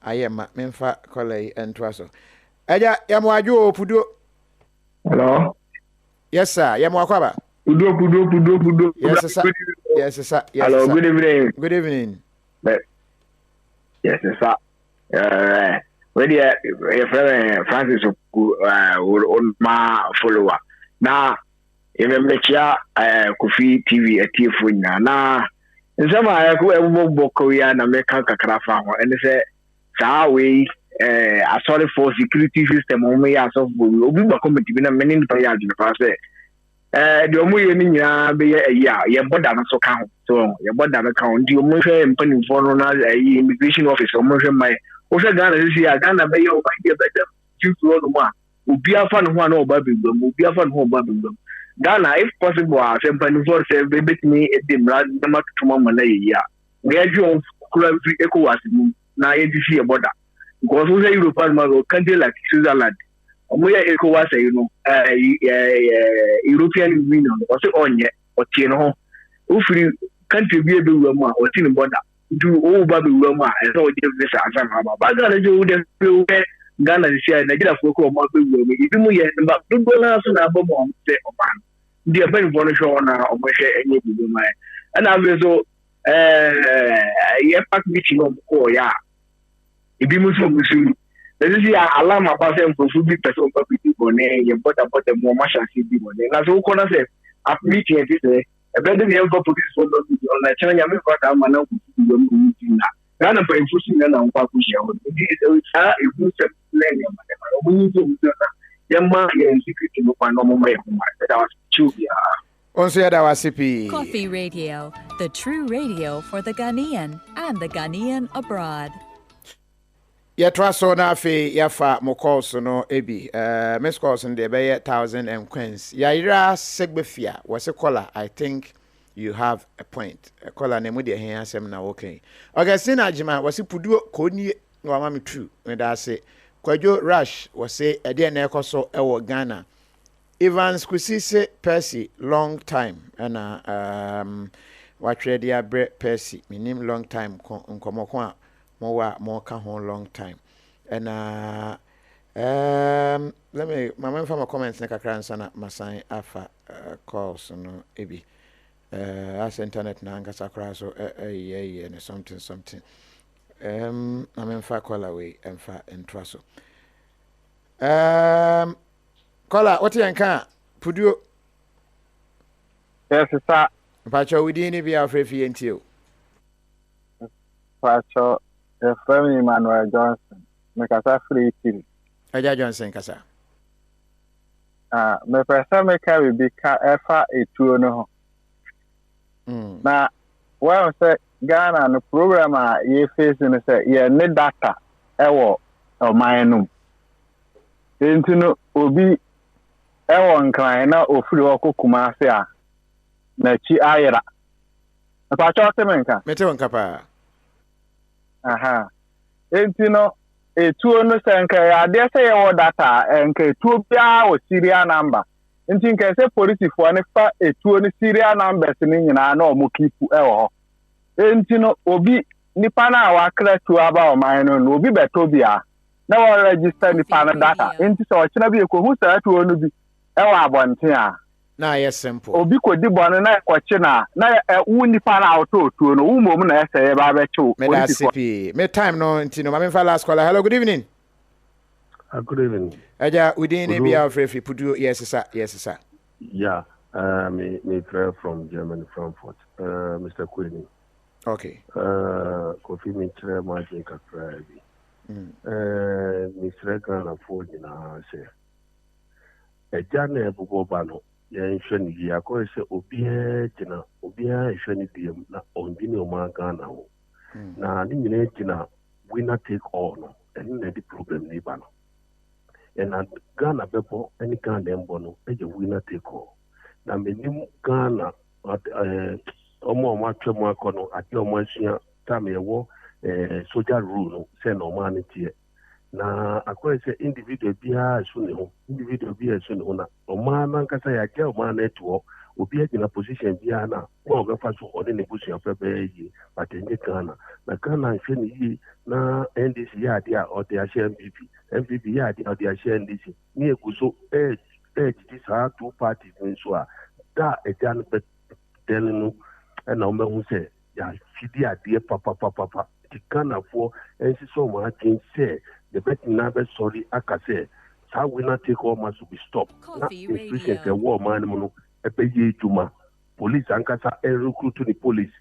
I am Memfa Colley and Twasso. Aja Yamwaju Pudu. Hello? Yes, sir. Yamwakaba. Pudu. Yes, sir. Yes, sir. Hello, good evening. Good evening. Yes, sir. When your friend Francis on my follower. Now, if you make your KOFI TV a TV na some I go and book Korea and American Kakrafa and say, Sawi, a sorry for security system on me as of Obi committee in a many players in the past. The Omu be a year, your body so count. So your body account, you must have penny for immigration office or motion my Osa Ghana this year, Ghana bay or might be better. Choose all the one. Be a fun one or Babylon, will be a fun home Babylon. Ghana, if possible, I send penny for say, baby me at the blood, the mark to Mamma. We are your free echo as now you see a border. Because we say European country like Switzerland. We are echo as European Union or so on yet or Tino. Who free country be able to or tin border. Do all Babylon and so give this as but Ghana do the Ghana is here, Nigeria for more people. If you yet about $2 and a bomb, say, the very bonus on our any and I will so pack meeting of Koya. If you move to this is alarm about them for food person for people, you bought about the more much as you do. That's all corner say, at meeting, a better than ever police on the channel. You have got a man of Ghana for enforcing and on Papusia. If you said, we Yamma and secret to find no more. That was true. On said our CP. KOFI Radio, the true radio for the Ghanaian and the Ghanaian abroad. Ya traso na fe ya fa mo calls no ebi miss calls in the be 1,000 and coins ya ira segbefia was a caller. I think you have a point. A caller name with the handsome na okay. Augustine Ajima was Pudu Koni wa mami true when I say Kwajo Rush was say a dear nekoso ewo Ghana. Evans Kusise Percy long time and what ready a bre Percy minim long time nkomokwa more ka hon long time and let me my man from comments neka kransana masan afa calls no ebi as internet na ngasa kra so and something I'm in fa call away and fa entraso Kola, what you can Pudu? Yes, sir. Pacho, we didn't be afraid for you. Pacho, the friend Emmanuel Johnson, make us free kill. Aja Johnson, Kasa. Me person make we be efa etu no. Na, well say Ghana no program ye facing say ye need data ewo o mine Enti no obi ewo nkran na ofuri oko Kumasi a na chi ayira. Pa cho temenka. Mete wonka pa. Aha. Enti no etuo no senka ya de say ye data enka etuo bia o serial number. Enti nka say police fo ne fa etuo ni serial numbers ni nyina na o mo keep ewo. Enti no obi nipa na wa kra tu aba o man no obi beto bia na wa register ni pana data enti so china bi ko hu sa tu onu bi e wa abonten a na yes simple obi ko di bon na ko china na wu ni pana auto tu no wu mom na ese ba be chu me da CP me time no enti no ma me fa last caller. Hello, good evening. Good evening. Aja within be our free Pudu. Yes sir. Yeah, me from Germany, Frankfurt. Mr. Queenie. Okay. Kofi Mintre Martin Kakrabi. Mr. Ghana for say. A Jana Bubano, Yan ya ko se obia jina obia ehwani biem na ondini o ma Ghana ho. Na ni nyina jina winner take all no. And the problem ni ba no. And Ghana bebo any Ghana embo no e winner take all. Na menim Ghana omo matwem akono ati omo asua time ewo social rule no say no man tie na akwai say individual bia so ne ho individual bia so ne ho na omo man kasa ya je omo na eto obi agina position bia na wo be fa so ode ne busua pepe yi but en Ghana na Ghana hwe ne yi na NDC ya dia o dia share MPP ya dia o dia share NDC ni ekuso this are two parties nso a da ejan pe telling and number who say ya fidi adie papa the Ghana for and so much can say the bet never sorry aka say how we not take all must be stopped not institution the war man no epeye juma police ankasa recruit to the police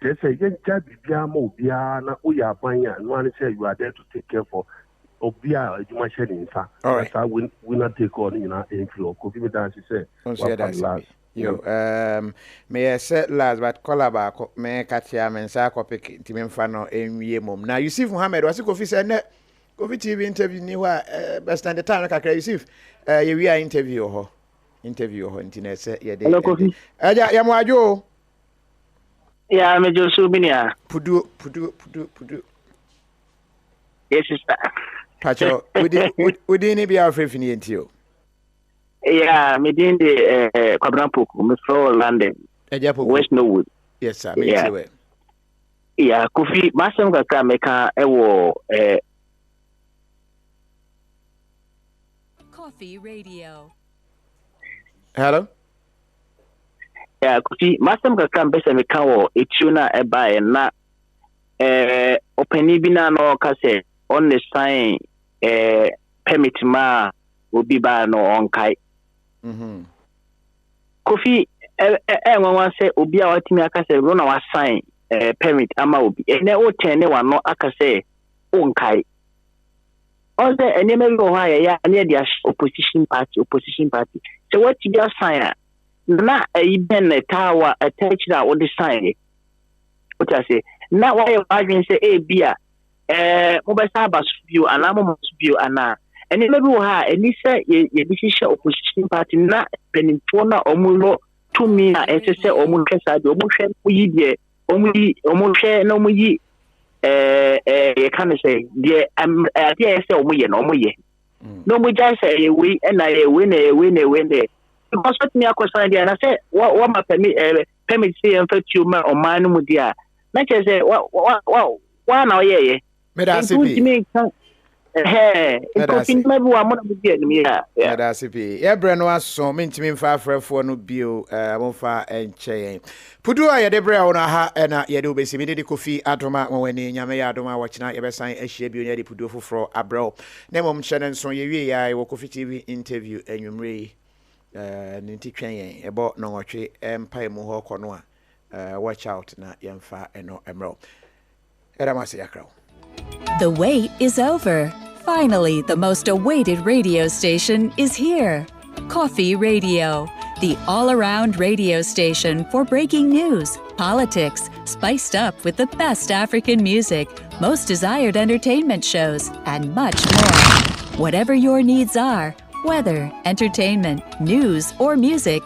they say yen ja bibia ma obia na oya banya no an say you are there to take care for obia juma shedding sa that's how we not take all you know inflow Kofi me dance say Yo, may I say last but collab me katia mensa kopic timemfano enwie mom. Now Yusuf Muhammad was Kofi said Kofi TV interview ni wa best stand the time kakra Yusuf we are interview ho internet say ye dey. Hello Kofi. Aja ya mwajo. Ya me Josu binia. Pudu. Yes sister. Pacho, we didn't be our friend ni entio. Yeah, me din the Quadrampoku, me from London. West Norwood. Yes, sir. Me too. Yeah, Kofi, masem kaka meka ewo Coffee Radio. Hello? Yeah, Kofi, masem kaka mbese meka wo etuna eba na openi bina no kase on the sign permit ma obi ba no onkai. Kofi one say obi a watimi aka say no na wa sign permit ama obi ene o tene wa no aka say onkai o say ene me go ha ya ene dia opposition party so what you just sign na even tawa attach that what the sign what I say na why you arguing say e bia mo be sa ba subio ana mo subio ana and maybe we have any say ye opposition party na penimfo na omulo to me na ese say omu kesa de omu hwe yi de omu hwe na omu yi you can say, yeah, I'm at the SL, no more. No, we just say we and I win. Because what me a question, and I said, what my permit see and fetch you or man with ya. Not just say, what now, yeah. That's Breno was so mean to me for no bio, Monfa and Chain. Pudua, Debra on a ha and Yadu Bessimidi Kofi Adoma when Yamaya Adoma watching out ever sign a shabu near the Pudu for Abro. Nemom Shannon, so ye, I will KOFI TV interview and you may Ninti Chain about no tree Empire Mohawk Noa. Watch out, na Yamfa and no Emerald. Edamasakro. The wait is over. Finally, the most awaited radio station is here. KOFI Radio, the all-around radio station for breaking news, politics, spiced up with the best African music, most desired entertainment shows, and much more. Whatever your needs are, weather, entertainment, news, or music,